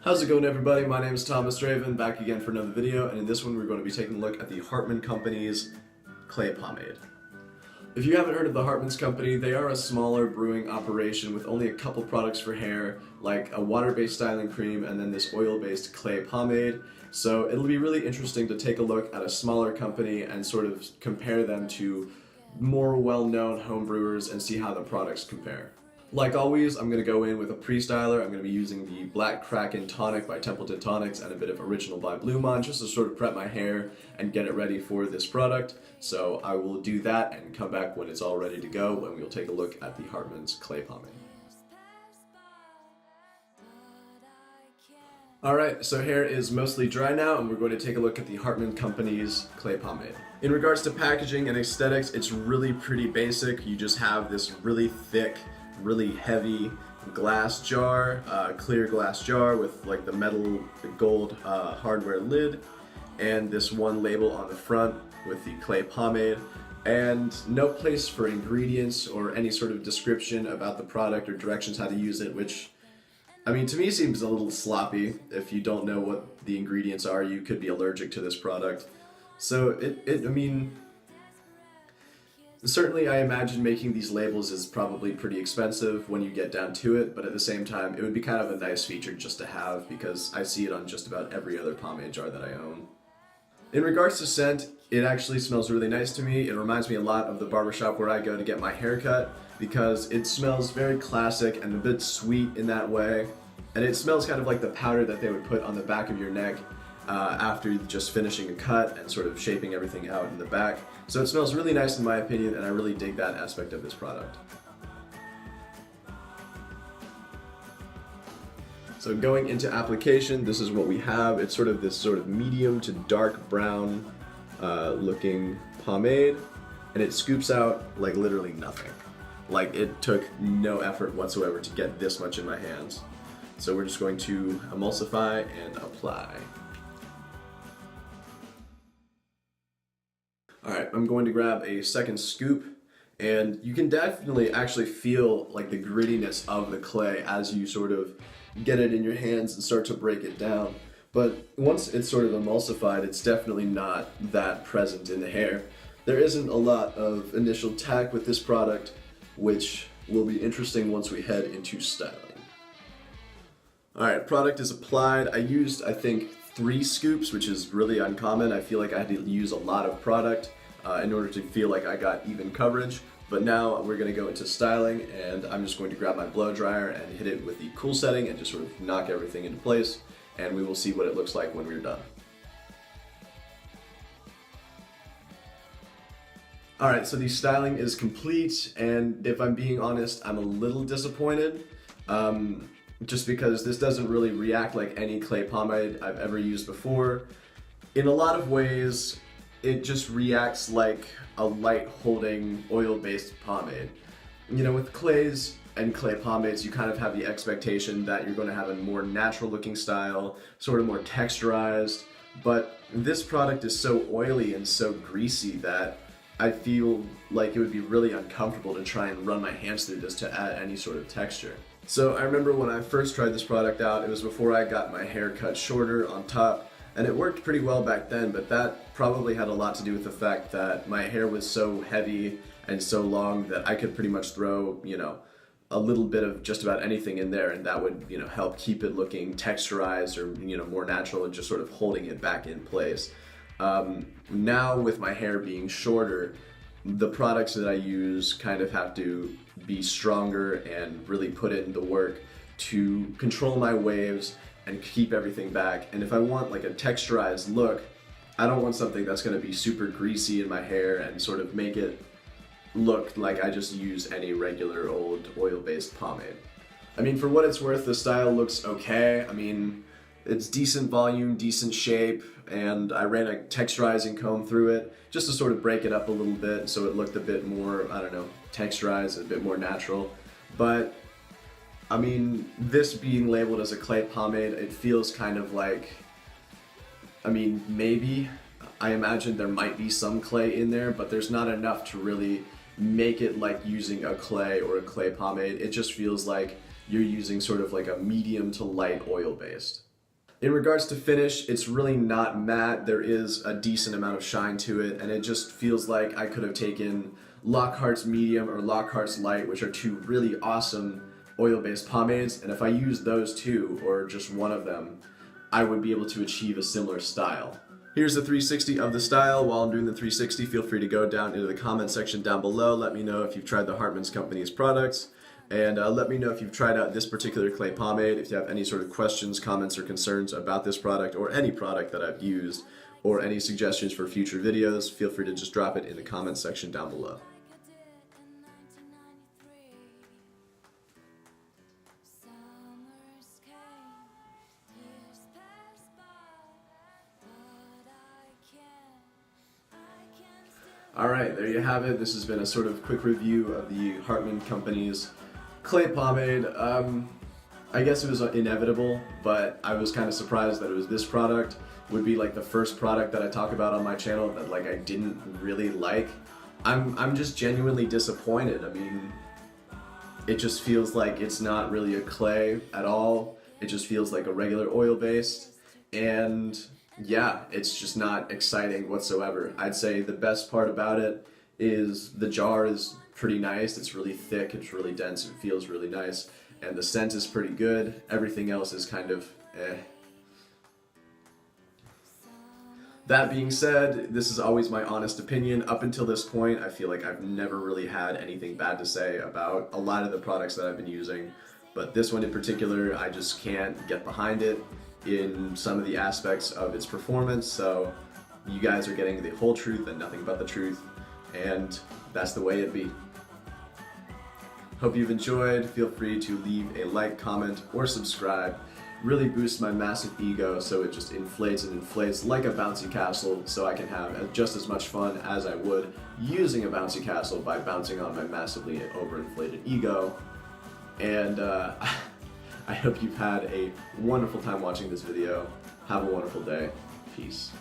How's it going, everybody? My name is Thomas Draven, back again for another video, and in this one we're going to be taking a look at the Hartmann Company's Clay Pomade. If you haven't heard of the Hartmann's Company, they are a smaller brewing operation with only a couple products for hair, like a water-based styling cream and then this oil-based clay pomade. So it'll be really interesting to take a look at a smaller company and sort of compare them to more well-known home brewers and see how the products compare. Like always, I'm going to go in with a pre-styler. I'm going to be using the Black Kraken Tonic by Templeton Tonics and a bit of Original by Blumaan just to sort of prep my hair and get it ready for this product. So I will do that and come back when it's all ready to go, and we'll take a look at the Hartmann's Clay Pomade. Alright, so hair is mostly dry now, and we're going to take a look at the Hartmann Company's Clay Pomade. In regards to packaging and aesthetics, it's really pretty basic. You just have this really thick, really heavy glass jar, clear glass jar with like the metal, the gold hardware lid, and this one label on the front with the clay pomade, and no place for ingredients or any sort of description about the product or directions how to use it, which, I mean, to me seems a little sloppy. If you don't know what the ingredients are, you could be allergic to this product. So I mean, certainly I imagine making these labels is probably pretty expensive when you get down to it, but at the same time it would be kind of a nice feature just to have because I see it on just about every other pomade jar that I own. In regards to scent, it actually smells really nice to me. It reminds me a lot of the barbershop where I go to get my hair cut because it smells very classic and a bit sweet in that way, and it smells kind of like the powder that they would put on the back of your neck after just finishing a cut and sort of shaping everything out in the back. So it smells really nice in my opinion, and I really dig that aspect of this product. So going into application, this is what we have. It's sort of this sort of medium to dark brown looking pomade, and it scoops out like literally nothing. Like it took no effort whatsoever to get this much in my hands. So we're just going to emulsify and apply. Alright, I'm going to grab a second scoop, and you can definitely actually feel like the grittiness of the clay as you sort of get it in your hands and start to break it down. But once it's sort of emulsified, it's definitely not that present in the hair. There isn't a lot of initial tack with this product, which will be interesting once we head into styling. Alright, product is applied. I used, I think, 3 scoops, which is really uncommon. I feel like I had to use a lot of product in order to feel like I got even coverage. But now we're going to go into styling, and I'm just going to grab my blow dryer and hit it with the cool setting and just sort of knock everything into place, and we will see what it looks like when we're done. Alright, so the styling is complete, and if I'm being honest, I'm a little disappointed. Just because this doesn't really react like any clay pomade I've ever used before. In a lot of ways, it just reacts like a light holding oil-based pomade. You know, with clays and clay pomades, you kind of have the expectation that you're going to have a more natural looking style, sort of more texturized, but this product is so oily and so greasy that I feel like it would be really uncomfortable to try and run my hands through this to add any sort of texture. So I remember when I first tried this product out, it was before I got my hair cut shorter on top, and it worked pretty well back then, but that probably had a lot to do with the fact that my hair was so heavy and so long that I could pretty much throw, you know, a little bit of just about anything in there, and that would, you know, help keep it looking texturized or, you know, more natural and just sort of holding it back in place. Now with my hair being shorter, the products that I use kind of have to be stronger and really put in the work to control my waves and keep everything back. And if I want like a texturized look, I don't want something that's going to be super greasy in my hair and sort of make it look like I just use any regular old oil-based pomade. I mean, for what it's worth, the style looks okay. I mean, it's decent volume, decent shape, and I ran a texturizing comb through it just to sort of break it up a little bit so it looked a bit more, I don't know, texturized, a bit more natural. But, I mean, this being labeled as a clay pomade, it feels kind of like, I mean, maybe, I imagine there might be some clay in there, but there's not enough to really make it like using a clay or a clay pomade. It just feels like you're using sort of like a medium to light oil based. In regards to finish, it's really not matte. There is a decent amount of shine to it, and it just feels like I could have taken Lockhart's Medium or Lockhart's Light, which are two really awesome oil-based pomades, and if I use those two, or just one of them, I would be able to achieve a similar style. Here's the 360 of the style. While I'm doing the 360, feel free to go down into the comment section down below. Let me know if you've tried the Hartmann Company's products. And let me know if you've tried out this particular clay pomade, if you have any sort of questions, comments, or concerns about this product or any product that I've used, or any suggestions for future videos, feel free to just drop it in the comment section down below. Alright, there you have it. This has been a sort of quick review of the Hartmann Company's clay pomade. I guess it was inevitable, but I was kind of surprised that it was this product. Would be like the first product that I talk about on my channel that like I didn't really like. I'm just genuinely disappointed. I mean, it just feels like it's not really a clay at all. It just feels like a regular oil based, and yeah, it's just not exciting whatsoever. I'd say the best part about it is the jar is pretty nice. It's really thick, it's really dense, it feels really nice, and the scent is pretty good. Everything else is kind of eh. That being said, this is always my honest opinion. Up until this point, I feel like I've never really had anything bad to say about a lot of the products that I've been using, but this one in particular, I just can't get behind it in some of the aspects of its performance. So you guys are getting the whole truth and nothing but the truth, and that's the way it be. Hope you've enjoyed. Feel free to leave a like, comment, or subscribe. Really boosts my massive ego, so it just inflates and inflates like a bouncy castle, so I can have just as much fun as I would using a bouncy castle by bouncing on my massively overinflated ego. And I hope you've had a wonderful time watching this video. Have a wonderful day. Peace.